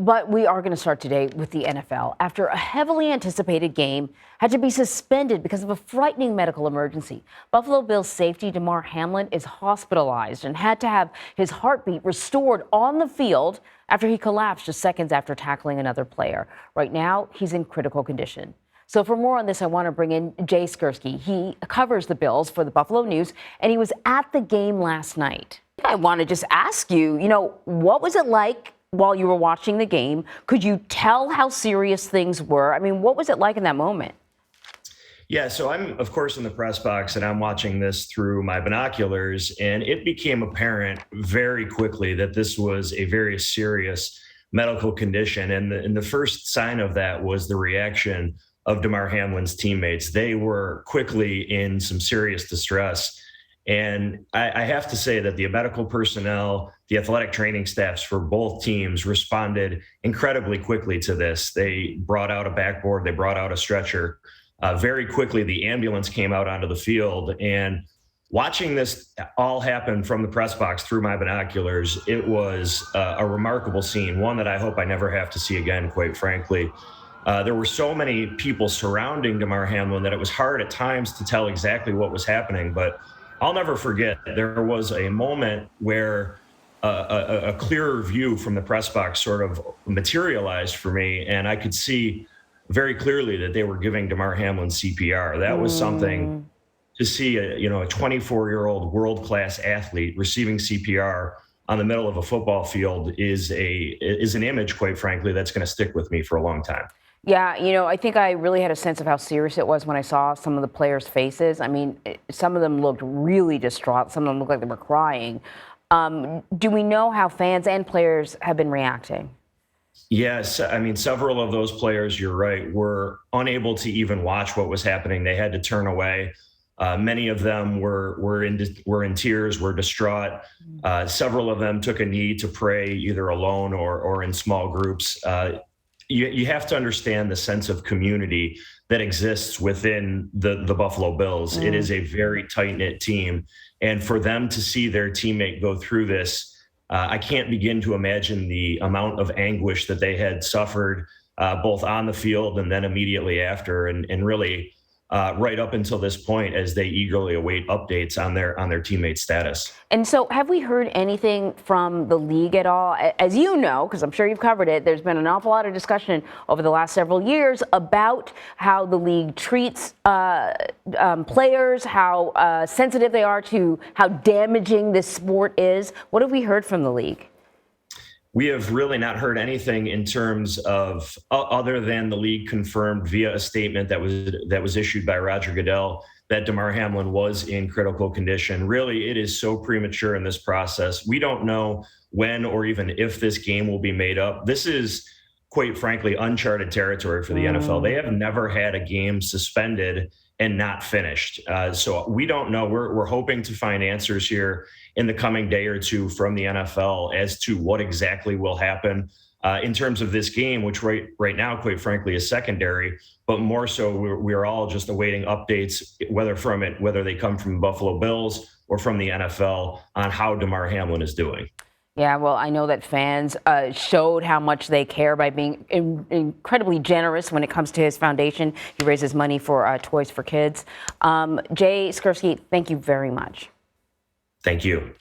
But we are going to start today with the NFL after a heavily anticipated game had to be suspended because of a frightening medical emergency. Buffalo Bills safety Damar Hamlin is hospitalized and had to have his heartbeat restored on the field after he collapsed just seconds after tackling another player. Right now, he's in critical condition. So for more on this, I want to bring in Jay Skurski. He covers the Bills for the Buffalo News, and he was at the game last night. I want to just ask you, what was it like while you were watching the game? Could you tell how serious things were? I mean, what was it like in that moment? Yeah, so I'm, of course, in the press box, and I'm watching this through my binoculars, and it became apparent very quickly that this was a very serious medical condition. And the first sign of that was the reaction of Damar Hamlin's teammates. They were quickly in some serious distress. And I have to say that the medical personnel, the athletic training staffs for both teams responded incredibly quickly to this. They brought out a backboard, they brought out a stretcher. Very quickly, the ambulance came out onto the field. And watching this all happen from the press box through my binoculars, it was a remarkable scene, one that I hope I never have to see again, quite frankly. There were so many people surrounding Damar Hamlin that it was hard at times to tell exactly what was happening. But I'll never forget, there was a moment where a clearer view from the press box sort of materialized for me, and I could see very clearly that they were giving Damar Hamlin CPR. That was something to see a 24-year-old world-class athlete receiving CPR on the middle of a football field is an image, quite frankly, that's going to stick with me for a long time. Yeah, I think I really had a sense of how serious it was when I saw some of the players' faces. I mean, some of them looked really distraught. Some of them looked like they were crying. Do we know how fans and players have been reacting? Yes. I mean, several of those players, you're right, were unable to even watch what was happening. They had to turn away. Many of them were in tears, were distraught. Several of them took a knee to pray either alone or in small groups. You have to understand the sense of community that exists within the Buffalo Bills. It is a very tight-knit team. And for them to see their teammate go through this, I can't begin to imagine the amount of anguish that they had suffered both on the field and then immediately after, and really right up until this point as they eagerly await updates on their teammate status. And so have we heard anything from the league at all? As you know, because I'm sure you've covered it, there's been an awful lot of discussion over the last several years about how the league treats players, how sensitive they are to how damaging this sport is. What have we heard from the league? We have really not heard anything in terms of other than the league confirmed via a statement that was issued by Roger Goodell that Damar Hamlin was in critical condition. Really, it is so premature in this process. We don't know when or even if this game will be made up. This is, quite frankly, uncharted territory for the NFL. They have never had a game suspended and not finished. So we don't know. We're hoping to find answers here in the coming day or two from the NFL as to what exactly will happen in terms of this game, which right now, quite frankly, is secondary. But more so, we're all just awaiting updates, whether they come from the Buffalo Bills or from the NFL, on how Damar Hamlin is doing. Yeah, well, I know that fans showed how much they care by being incredibly generous when it comes to his foundation. He raises money for Toys for Kids. Jay Skurski, thank you very much. Thank you.